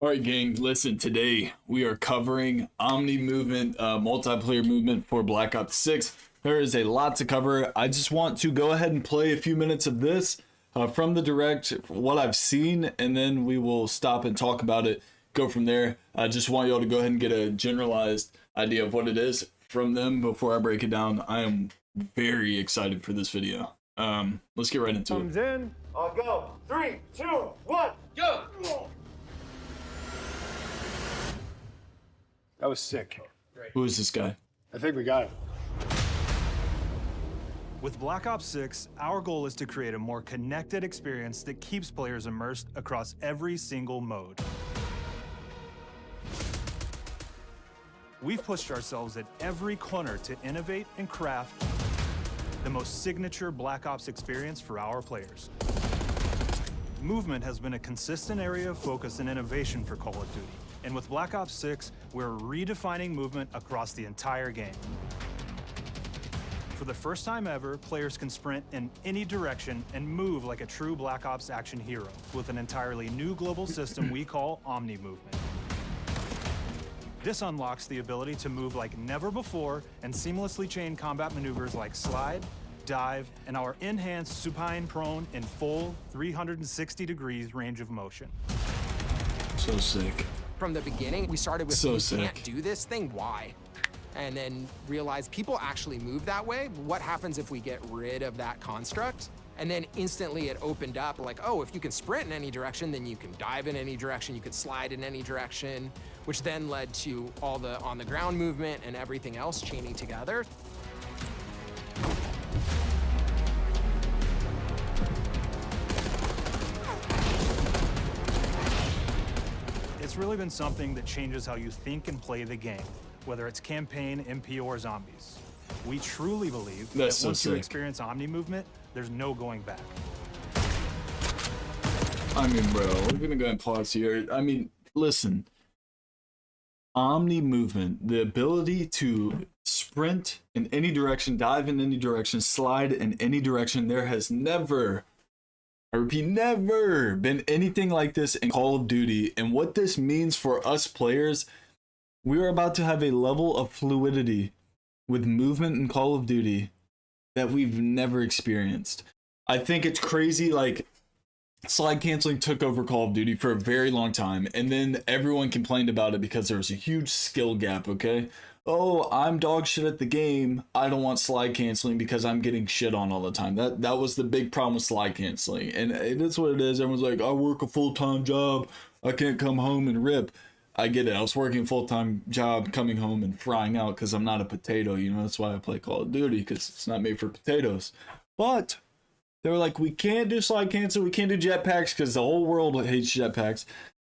All right, gang, listen, today we are covering Omni movement, multiplayer movement for Black Ops 6. There is a lot to cover. I just want to go ahead and play a few minutes of this from the direct, what I've seen, and then we will stop and talk about it, go from there. I just want y'all to go ahead and get a generalized idea of what it is from them before I break it down. I am very excited for this video. Let's get right into it. Comes in. I'll go. 3, 2, 1, go! That was sick. Who is this guy? I think we got it. With Black Ops 6, our goal is to create a more connected experience that keeps players immersed across every single mode. We've pushed ourselves at every corner to innovate and craft the most signature Black Ops experience for our players. Movement has been a consistent area of focus and innovation for Call of Duty. And with Black Ops 6, we're redefining movement across the entire game. For the first time ever, players can sprint in any direction and move like a true Black Ops action hero with an entirely new global system we call Omni Movement. This unlocks the ability to move like never before and seamlessly chain combat maneuvers like slide, dive, and our enhanced supine prone in full 360 degrees range of motion. So sick. From the beginning, we started with, So we sick. can't do this thing, why? And then realized people actually move that way. What happens if we get rid of that construct? And then instantly it opened up like, oh, if you can sprint in any direction, then you can dive in any direction, you can slide in any direction, which then led to all the on-the-ground movement and everything else chaining together. It's really been something that changes how you think and play the game, whether it's campaign, MP, or zombies. We truly believe that That's so once you sick. experience Omni Movement, there's no going back. I mean, bro, we're gonna go and pause here. I mean, listen. Omni movement, the ability to sprint in any direction, dive in any direction, slide in any direction. There has never, I repeat, never been anything like this in Call of Duty. And what this means for us players, we are about to have a level of fluidity with movement in Call of Duty that we've never experienced. I think it's crazy, like, slide canceling took over Call of Duty for a very long time, and then everyone complained about it because there was a huge skill gap, okay? Oh, I'm dog shit at the game. I don't want slide canceling because I'm getting shit on all the time. That was the big problem with slide canceling. And it is what it is. Everyone's like, I work a full-time job. I can't come home and rip. I get it. I was working a full-time job, coming home and frying out because I'm not a potato. You know, that's why I play Call of Duty, because it's not made for potatoes. But they were like, we can't do slide cancel. We can't do jetpacks because the whole world hates jetpacks.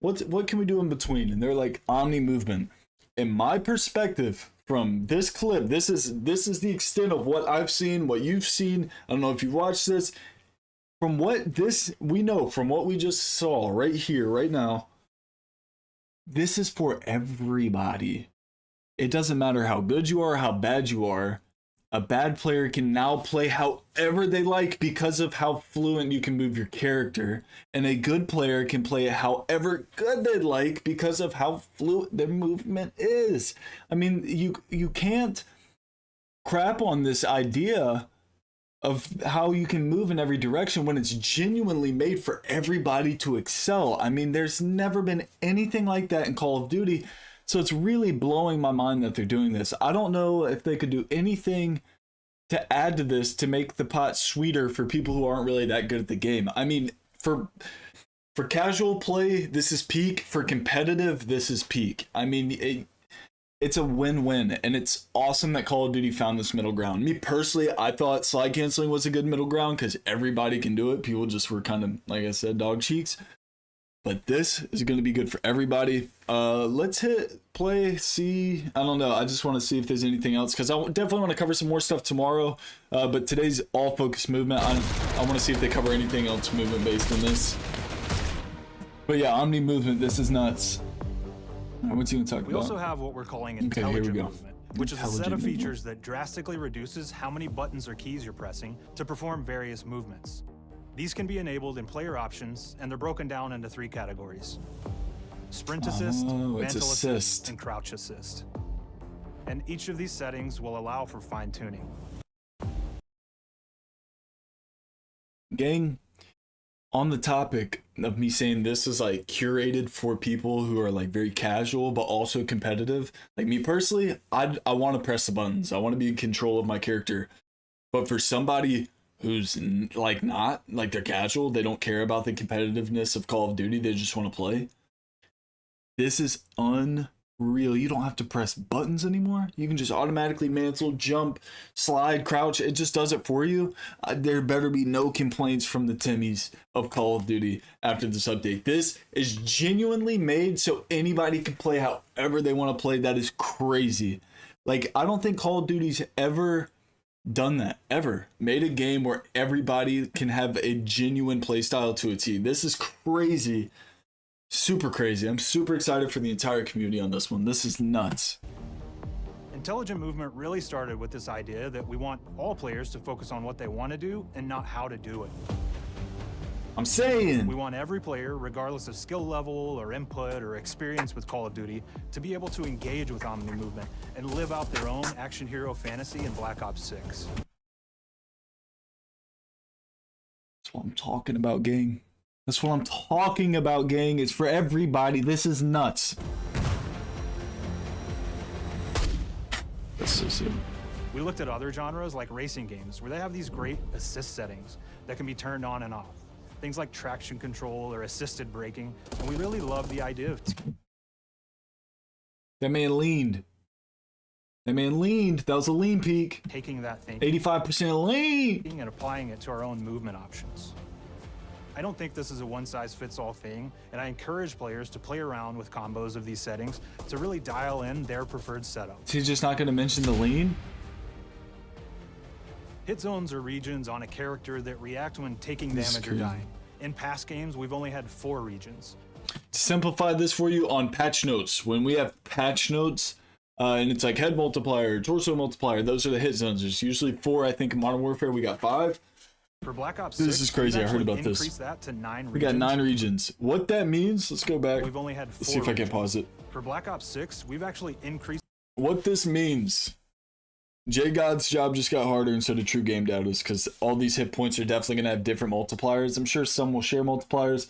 What can we do in between? And they're like, Omni movement. In my perspective, from this clip, this is the extent of what I've seen, what you've seen. I don't know if you've watched this. From what this we know, from what we just saw right here, right now, this is for everybody. It doesn't matter how good you are, how bad you are. A bad player can now play however they like because of how fluent you can move your character. And a good player can play it however good they like because of how fluent their movement is. I mean, you can't crap on this idea of how you can move in every direction when it's genuinely made for everybody to excel. I mean, there's never been anything like that in Call of Duty. So it's really blowing my mind that they're doing this. I don't know if they could do anything to add to this to make the pot sweeter for people who aren't really that good at the game. I mean, for casual play, this is peak. For competitive, this is peak. I mean, it's a win-win, and it's awesome that Call of Duty found this middle ground. Me personally, I thought slide canceling was a good middle ground because everybody can do it. People just were kind of, like I said, dog cheeks. But this is going to be good for everybody. Let's hit play, see. I don't know. I just want to see if there's anything else because I definitely want to cover some more stuff tomorrow. But today's all focus movement. I want to see if they cover anything else movement based on this. But yeah, Omni movement. This is nuts. What's he going to talk We about? also have what we're calling Okay, here we intelligent go. movement, which is a set of Intelligent movement. features that drastically reduces how many buttons or keys you're pressing to perform various movements. These can be enabled in player options, and they're broken down into 3 categories. sprint assist, Oh, it's mantle assist. and crouch assist. And each of these settings will allow for fine-tuning. Gang, on the topic of me saying this is like curated for people who are like very casual but also competitive, like me personally, I want to press the buttons. I want to be in control of my character. But for somebody who's like not, like they're casual, they don't care about the competitiveness of Call of Duty, they just want to play. This is unreal. You don't have to press buttons anymore. You can just automatically mantle, jump, slide, crouch. It just does it for you. There better be no complaints from the Timmies of Call of Duty after this update. This is genuinely made so anybody can play however they want to play. That is crazy. Like, I don't think Call of Duty's ever done that, ever made a game where everybody can have a genuine playstyle to a T. This is crazy. Super crazy. I'm super excited for the entire community on this one. This is nuts. Intelligent movement really started with this idea that we want all players to focus on what they want to do and not how to do it. I'm saying We want every player, regardless of skill level or input or experience with Call of Duty, to be able to engage with Omni Movement and live out their own action hero fantasy in Black Ops 6. that's what I'm talking about, gang. That's what I'm talking about, gang. It's for everybody. This is nuts. That's so sick. We looked at other genres like racing games, where they have these great assist settings that can be turned on and off. Things like traction control or assisted braking, and we really love the idea of That man leaned. That man leaned. That was a lean peak. taking that thinking 85% lean. and applying it to our own movement options. I don't think this is a one-size-fits-all thing, and I encourage players to play around with combos of these settings to really dial in their preferred setup. He's just not going to mention the lean. Hit zones are regions on a character that react when taking This is damage or crazy. dying. In past games, we've only had 4 regions. To simplify this for you on patch notes, when we have patch notes, and it's like head multiplier, torso multiplier, those are the hit zones. There's usually 4. I think in Modern Warfare we got 5. For Black Ops This 6, is crazy. we've I heard actually about this. increased that to 9 regions. We got 9 regions. What that means? Let's go back. We've only had 4 Let's see if I can regions. pause it. For Black Ops 6, we've actually increased What this means, J God's job just got harder instead of true game data's, because all these hit points are definitely going to have different multipliers. I'm sure some will share multipliers.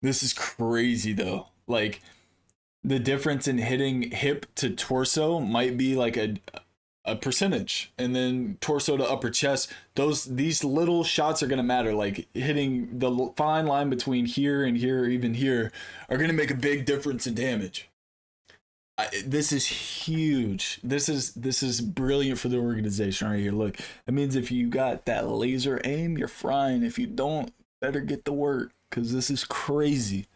This is crazy though. Like, the difference in hitting hip to torso might be like a percentage, and then torso to upper chest, these little shots are going to matter. Like hitting the fine line between here and here, or even here, are going to make a big difference in damage. This is huge. This is brilliant for the organization right here. Look, that means if you got that laser aim, you're frying. If you don't, better get to work, because this is crazy.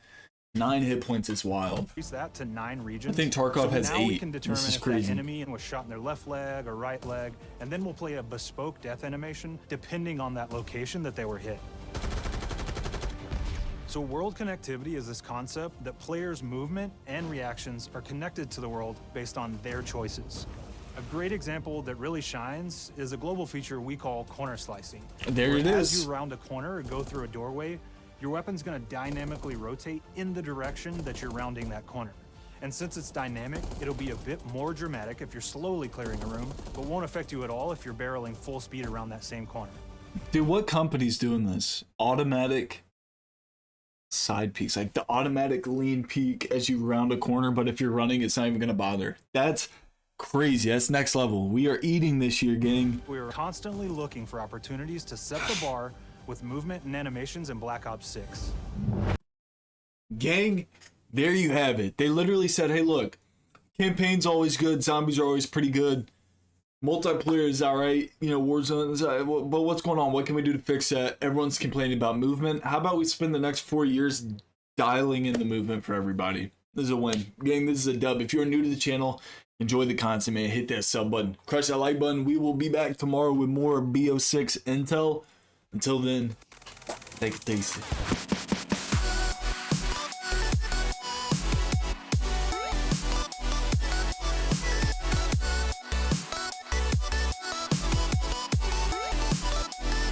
9 hit points is wild. increase that to 9 regions. I think Tarkov so has now we 8. can determine This is if crazy. that enemy was shot in their left leg or right leg, and then we'll play a bespoke death animation depending on that location that they were hit. So world connectivity is this concept that players' movement and reactions are connected to the world based on their choices. A great example that really shines is a global feature we call corner slicing. There where it as is. you round a corner or go through a doorway, your weapon's gonna dynamically rotate in the direction that you're rounding that corner. And since it's dynamic, it'll be a bit more dramatic if you're slowly clearing a room, but won't affect you at all if you're barreling full speed around that same corner. Dude, what company's doing this? Automatic side peeks, like the automatic lean peek as you round a corner, but if you're running, it's not even gonna bother. That's crazy. That's next level. We are eating this year, gang. We are constantly looking for opportunities to set the bar with movement and animations in Black Ops 6. Gang, there you have it. They literally said, hey, look, campaign's always good, zombies are always pretty good, multiplayer is alright, you know, Warzone is alright, but what's going on? What can we do to fix that? Everyone's complaining about movement. How about we spend the next 4 years dialing in the movement for everybody? This is a win. Gang, this is a dub. If you're new to the channel, enjoy the content, man. Hit that sub button. Crush that like button. We will be back tomorrow with more BO6 intel. Until then, take it easy.